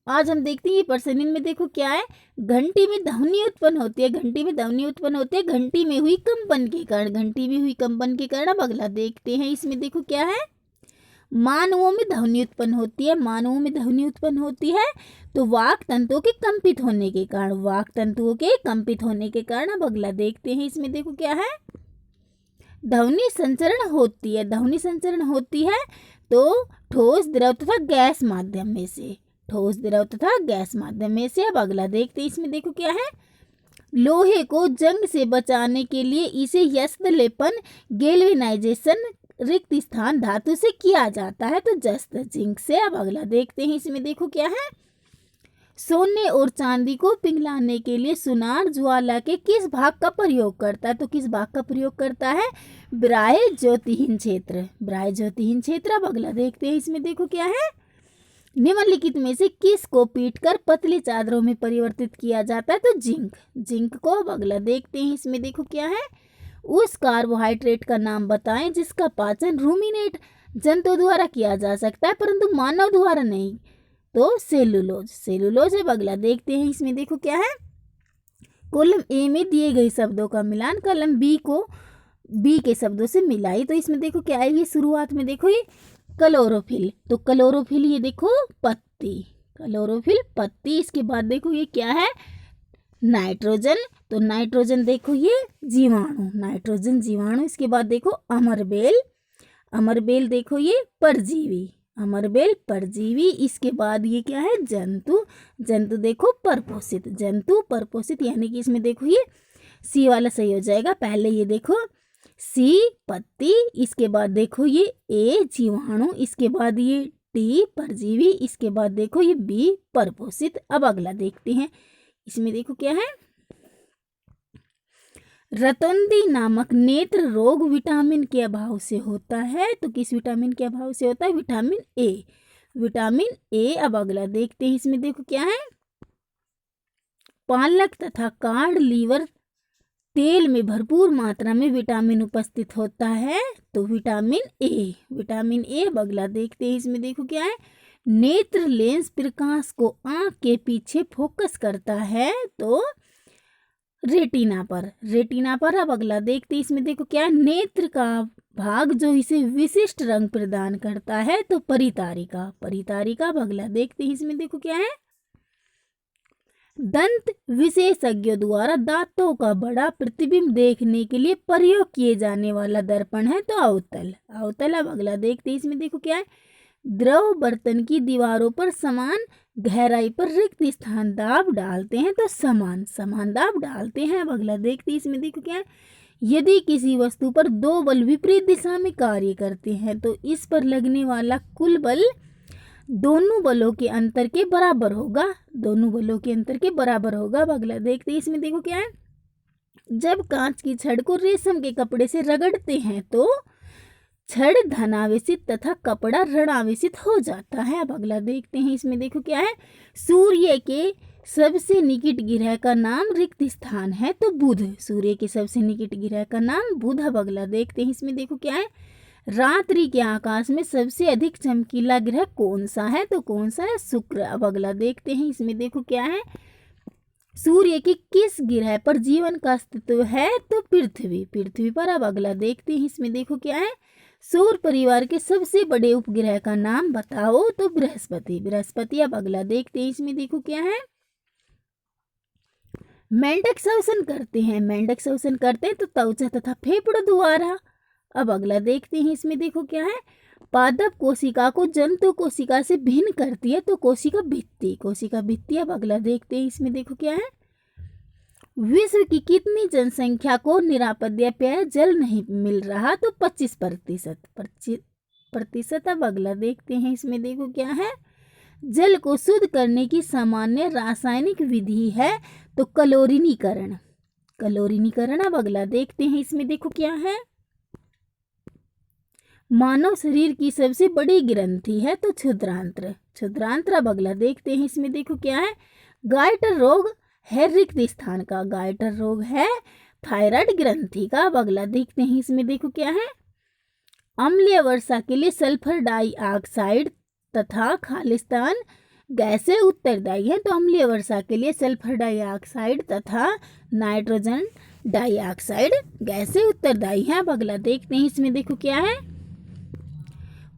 आज हम देखते हैं ये पर्सनिन में देखो क्या है, घंटी में ध्वनि उत्पन्न होती है, घंटी में ध्वनि उत्पन्न होती है घंटी में हुई कंपन के कारण, घंटी में हुई कंपन के कारण। अब अगला देखते हैं, इसमें देखो क्या है, मानवों में ध्वनि उत्पन्न होती है, मानवों में ध्वनि उत्पन्न होती है तो वाक तंतुओं के कंपित होने के कारण, वाक तंतुओं के कंपित होने के कारण। अब अगला देखते हैं, इसमें देखो क्या है, ध्वनि संचरण होती है, ध्वनि संचरण होती है तो ठोस द्रव तथा गैस माध्यम में से, ठोस द्रव तथा गैस माध्यम में से। अब अगला देखते हैं, इसमें देखो क्या है, लोहे को जंग से बचाने के लिए इसे यस्त्र लेपन गैल्वेनाइजेशन रिक्त स्थान धातु से किया जाता है तो जस्त जिंक से। अब अगला देखते हैं, इसमें देखो क्या है, सोने और चांदी को पिघलाने के लिए सुनार ज्वाला के किस भाग का प्रयोग करता है, तो किस भाग का प्रयोग करता है, बाह्य ज्योतिहीन क्षेत्र, बाह्य ज्योतिहीन क्षेत्र। अब अगला देखते हैं, इसमें देखो क्या है, निम्नलिखित में से किस को पीटकर पतली चादरों में परिवर्तित किया जाता है, तो जिंक, जिंक को। अब अगला देखते हैं, इसमें देखो क्या है, उस कार्बोहाइड्रेट का नाम बताएं जिसका पाचन रूमिनेट जंतु द्वारा किया जा सकता है परंतु मानव द्वारा नहीं, तो सेलुलोज, सेलुलोज। अब अगला देखते हैं, इसमें देखो क्या है, कॉलम ए में दिए गए शब्दों का मिलान कॉलम बी को बी के शब्दों से मिलाई। तो इसमें देखो क्या है, ये शुरुआत में देखो ये क्लोरोफिल, तो क्लोरोफिल ये देखो पत्ती, क्लोरोफिल पत्ती। इसके बाद देखो ये क्या है, नाइट्रोजन, तो नाइट्रोजन देखो ये जीवाणु, नाइट्रोजन जीवाणु। इसके बाद देखो अमरबेल, अमरबेल देखो ये परजीवी, अमरबेल परजीवी। इसके बाद ये क्या है, जंतु, जंतु देखो परपोषित, जंतु परपोषित, यानी कि इसमें देखो ये सी वाला सही हो जाएगा। पहले ये देखो सी पत्ती, इसके बाद देखो ये ए जीवाणु, इसके बाद ये टी परजीवी, इसके बाद देखो ये बी परपोषित। अब अगला देखते हैं, इसमें देखो क्या है, रतौंधी नामक नेत्र रोग विटामिन के अभाव से होता है तो किस विटामिन के अभाव से होता है, विटामिन ए, विटामिन ए। अब अगला देखते हैं, इसमें देखो क्या है, पालक तथा कार्ड लीवर तेल में भरपूर मात्रा में विटामिन उपस्थित होता है तो विटामिन ए, विटामिन ए। अब अगला देखते हैं, इसमें देखो क्या है, नेत्र लेंस प्रकाश को आंख के पीछे फोकस करता है तो रेटिना पर, रेटिना पर। अब अगला देखते हैं, इसमें देखो क्या है, नेत्र का भाग जो इसे विशिष्ट रंग प्रदान करता है तो परितारिका, परितारिका। अब अगला देखते हैं, इसमें देखो क्या है, दंत विशेषज्ञों द्वारा दांतों का बड़ा प्रतिबिंब देखने के लिए प्रयोग किए जाने वाला दर्पण है तो अवतल, अवतल। अब अगला देखते हैं, इसमें देखो क्या है, द्रव बर्तन की दीवारों पर समान गहराई पर रिक्त स्थान दाब डालते हैं तो समान, समान दाब डालते हैं। अब अगला देखते हैं, इसमें देखो क्या है, यदि किसी वस्तु पर दो बल विपरीत दिशा में कार्य करते हैं तो इस पर लगने वाला कुल बल दोनों बलों के अंतर के बराबर होगा, दोनों बलों के अंतर के बराबर होगा। अब अगला देखते हैं, इसमें देखो क्या है, जब कांच की छड़ को रेशम के कपड़े से रगड़ते हैं तो छड़ धनावेशित तथा कपड़ा ऋणावेशित हो जाता है। अब अगला देखते हैं, इसमें देखो क्या है, सूर्य के सबसे निकट ग्रह का नाम रिक्त स्थान है तो बुध, सूर्य के सबसे निकट ग्रह का नाम बुध। अब अगला देखते हैं, इसमें देखो क्या है, रात्रि के आकाश में सबसे अधिक चमकीला ग्रह कौन सा है तो कौन सा है, शुक्र। अब अगला देखते हैं, इसमें देखो क्या है, सूर्य के किस ग्रह पर जीवन का अस्तित्व है तो पृथ्वी, पृथ्वी पर। अब अगला देखते हैं, इसमें देखो क्या है, सौर परिवार के सबसे बड़े उपग्रह का नाम बताओ तो बृहस्पति, बृहस्पति। अब अगला देखते हैं, इसमें देखो क्या है, मेंढक श्वसन करते हैं, मेंढक श्वसन करते हैं तो त्वचा तथा फेफड़ों द्वारा। अब अगला देखते हैं, इसमें देखो क्या है, पादप कोशिका को जंतु कोशिका से भिन्न करती है तो कोशिका भित्ति, कोशिका भित्ति। अब अगला देखते हैं, इसमें देखो क्या है, विश्व की कितनी जनसंख्या को निरापद या पेय जल नहीं मिल रहा तो 25%, 25%। अब अगला देखते हैं, इसमें देखो क्या है, जल को शुद्ध करने की सामान्य रासायनिक विधि है तो क्लोरीनीकरण, क्लोरीनीकरण। अब अगला देखते हैं, इसमें देखो क्या है, मानव शरीर की सबसे बड़ी ग्रंथि है तो क्षुद्रांत्र, क्षुद्रांत्र। अब अगला देखते हैं, इसमें देखो क्या है, गायटर रोग है रिक्त स्थान का, गायटर रोग है थायराइड ग्रंथि का। अब अगला देखते हैं, इसमें देखो क्या है, अम्लीय वर्षा के लिए सल्फर डाइऑक्साइड तथा खालिस्तान गैसें उत्तरदायी हैं तो अम्लीय वर्षा के लिए सल्फर डाइऑक्साइड तथा नाइट्रोजन डाइऑक्साइड गैसें उत्तरदायी हैं। अब अगला देखते हैं, इसमें देखो क्या है,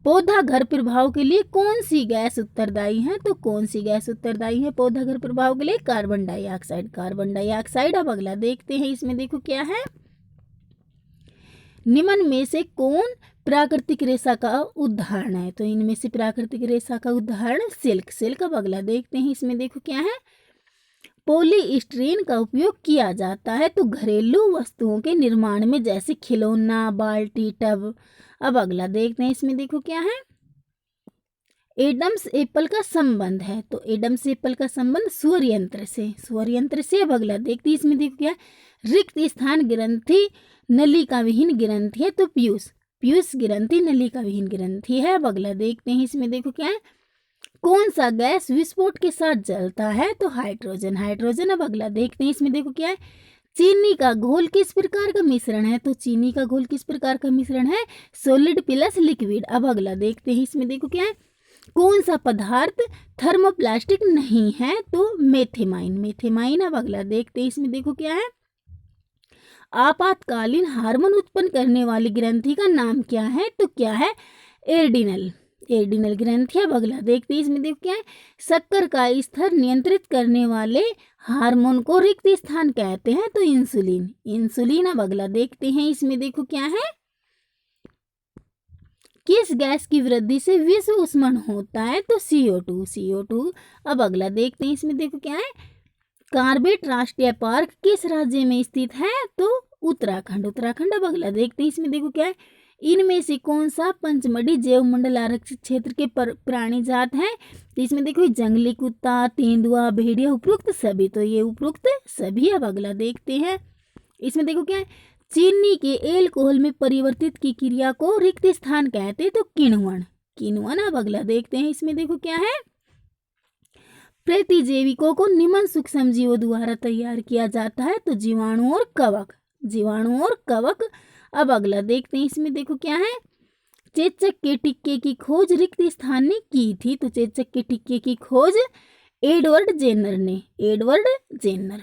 पौधा घर प्रभाव के लिए कौन सी गैस उत्तरदायी है, तो कौन सी गैस उत्तरदायी है पौधा घर प्रभाव के लिए, कार्बन डाइऑक्साइड, कार्बन डाइऑक्साइड। अब अगला देखते हैं, इसमें देखो क्या है, निम्न में से कौन प्राकृतिक रेशा का उदाहरण है, तो इनमें से प्राकृतिक रेशा का उदाहरण सिल्क, सिल्क। अब अगला देखते हैं, इसमें देखो क्या है, पॉलीस्टीरीन का उपयोग किया जाता है तो घरेलू वस्तुओं के निर्माण में, जैसे खिलौना, बाल्टी, टब। अब अगला देखते हैं, इसमें देखो क्या है, एडम्स एप्पल का संबंध है, तो एडम्स एप्पल का संबंध स्वर यंत्र से, स्वर यंत्र से। अब अगला देखते हैं, इसमें देखो क्या है, रिक्त स्थान ग्रंथि नलिका विहीन ग्रंथि है तो पीयूष, पीयूष ग्रंथि नलिका विहीन ग्रंथि है। अब अगला देखते हैं, इसमें देखो क्या है, कौन सा गैस विस्फोट के साथ जलता है, तो हाइड्रोजन, हाइड्रोजन। अब अगला देखते हैं, इसमें देखो क्या है, चीनी का घोल किस प्रकार का मिश्रण है, तो चीनी का घोल किस प्रकार का मिश्रण है, सॉलिड प्लस लिक्विड। अब अगला देखते हैं, इसमें देखो क्या है, कौन सा पदार्थ थर्मोप्लास्टिक नहीं है, तो मेथेमाइन, मेथेमाइन। अब अगला देखते हैं, इसमें देखो क्या है, आपातकालीन हार्मोन उत्पन्न करने वाली ग्रंथि का नाम क्या है, तो क्या है, एड्रिनल, एड्रिनल ग्रंथि। अब अगला देखते हैं, इसमें देखो क्या है, शक्कर का स्तर नियंत्रित करने वाले हार्मोन को रिक्त स्थान कहते हैं, तो इंसुलिन, इंसुलिन। अब अगला देखते हैं, इसमें देखो क्या है, किस गैस की वृद्धि से विश्व उष्मन होता है, तो CO2, CO2। अब अगला देखते हैं, इसमें देखो क्या है, कार्बेट राष्ट्रीय पार्क किस राज्य में स्थित है, तो उत्तराखंड, उत्तराखंड। अब अगला देखते हैं, इसमें देखो क्या है, इनमें से कौन सा पंचमढ़ी जैव मंडल आरक्षित क्षेत्र के प्राणी जात है, तो इसमें देखो जंगली कुत्ता, तेंदुआ, भेड़िया, उपरोक्त सभी, तो ये उपरोक्त सभी। अब अगला देखते हैं, इसमें देखो क्या है, चीनी के एल्कोहल में परिवर्तित की क्रिया को रिक्त स्थान कहते हैं, तो किण्वन, किण्वन। अब अगला देखते हैं, इसमें देखो क्या है, प्रतिजैविकों को निम्न सूक्ष्म जीवों द्वारा तैयार किया जाता है, तो जीवाणु और कवक, जीवाणु और कवक। अब अगला देखते हैं, इसमें देखो क्या है, चेचक के टिक्के की खोज रिक्त स्थान ने की थी, तो चेचक के टिक्के की खोज एडवर्ड जेनर ने, एडवर्ड जेनर।